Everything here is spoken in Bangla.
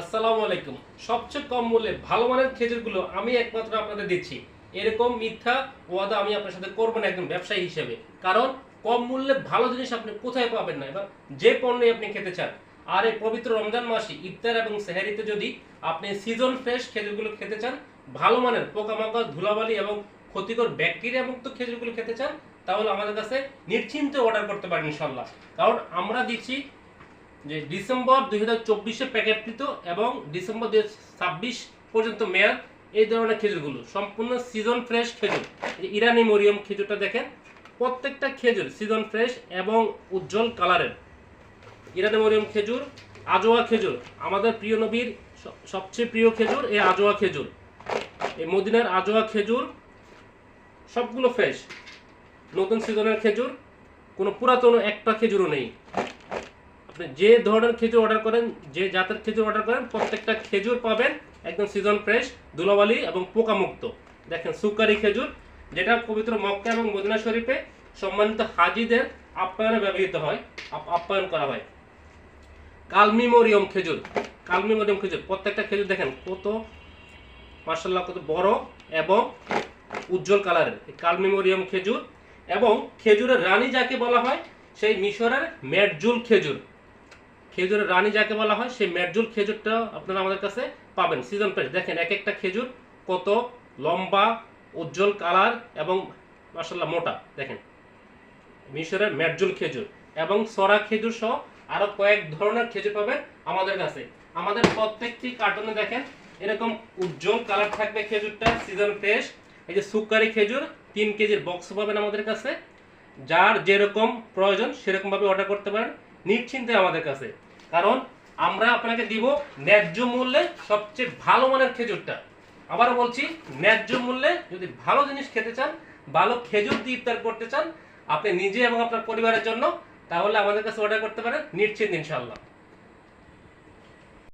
আসসালামু আলাইকুম। সবচেয়ে কম মূল্যে ভালো মানের খেজুরগুলো আমি একমাত্র আপনাদের দিচ্ছি। এরকম মিথ্যা ওয়াদা আমি আপনার সাথে করব না একজন ব্যবসায়ী হিসেবে। কারণ কম মূল্যে ভালো জিনিস আপনি কোথায় পাবেন না, এবার যে পণ্যই আপনি খেতে চান। আর এই পবিত্র রমজান মাসে ইফতার এবং সেহরিতে যদি আপনি সিজন ফ্রেশ খেজুরগুলো খেতে চান, ভালো মানের পোকামাকড়, ধুলাবালি এবং ক্ষতিকর ব্যাকটেরিয়া মুক্ত খেজুরগুলো খেতে চান, তাহলে আমাদের কাছে নিশ্চিন্তে অর্ডার করতে পারেন ইনশাল্লাহ। কারণ আমরা দিচ্ছি যে ডিসেম্বর 2024-এ প্যাকেটকৃত এবং ডিসেম্বর 2026 পর্যন্ত মেয়াদ এই ধরনের খেজুরগুলো সম্পূর্ণ সিজন ফ্রেশ খেজুর। ইরানি মরিয়ম খেজুরটা দেখেন, প্রত্যেকটা খেজুর সিজন ফ্রেশ এবং উজ্জ্বল কালারের। ইরানি মরিয়ম খেজুর, আজোয়া খেজুর, আমাদের প্রিয় নবীর সবচেয়ে প্রিয় খেজুর এই আজোয়া খেজুর, এই মদিনার আজোয়া খেজুর সবগুলো ফ্রেশ, নতুন সিজনের খেজুর, কোনো পুরাতন একটা খেজুরও নেই। আপনি যে ধরনের খেজুর অর্ডার করেন, যে জাতের খেজুর অর্ডার করেন, প্রত্যেকটা খেজুর পাবেন একদম সিজন ফ্রেশ, ধুলাবালি এবং পোকামুক্ত। দেখেন সুকারি খেজুর, যেটা পবিত্র মক্কা এবং মদিনা শরীফে সম্মানিত হাজিদের আপ্যায়নে ব্যবহৃত হয়, আপ্যায়ন করা হয়। কালমি মরিয়ম খেজুর, কালমি মরিয়ম খেজুর, প্রত্যেকটা খেজুর দেখেন কত মাশাআল্লাহ, কত বড় এবং উজ্জ্বল কালারের। কালমি মরিয়ম খেজুর এবং খেজুরের রানী যাকে বলা হয় সেই মিশরের মেরজুল খেজুর, খেজুরের রানী যাকে বলা হয় সেই মেরজুল খেজুরটা আপনারা আমাদের কাছে পাবেন সিজন ফ্রেশ। দেখেন এক একটা খেজুর কত লম্বা, উজ্জ্বল কালার এবং মাশাআল্লাহ মোটা। দেখেন মিশরের মেরজুল খেজুর এবং সরা খেজুর সহ আরো কয়েক ধরনের খেজুর পাবেন আমাদের কাছে। আমাদের প্রত্যেকটি কার্টনে দেখেন এরকম উজ্জ্বল কালার থাকবে খেজুরটা, সিজন ফ্রেশ। এই যে সুকারি খেজুর 3 কেজির বক্স পাবেন আমাদের কাছে। যার যেরকম প্রয়োজন সেরকম ভাবে অর্ডার করতে পারেন নিশ্চিন্তে আমাদের কাছে। কারণ আমরা আপনাকে দিব ন্যায্য মূল্যে সবচেয়ে ভালো মানের খেজুরটা। আবারও বলছি, ন্যায্য মূল্যে যদি ভালো জিনিস খেতে চান, ভালো খেজুর দিয়ে ইফতার করতে চান আপনি নিজে এবং আপনার পরিবারের জন্য, তাহলে আমাদের কাছে অর্ডার করতে পারেন নিশ্চিন্ত ইনশাআল্লাহ।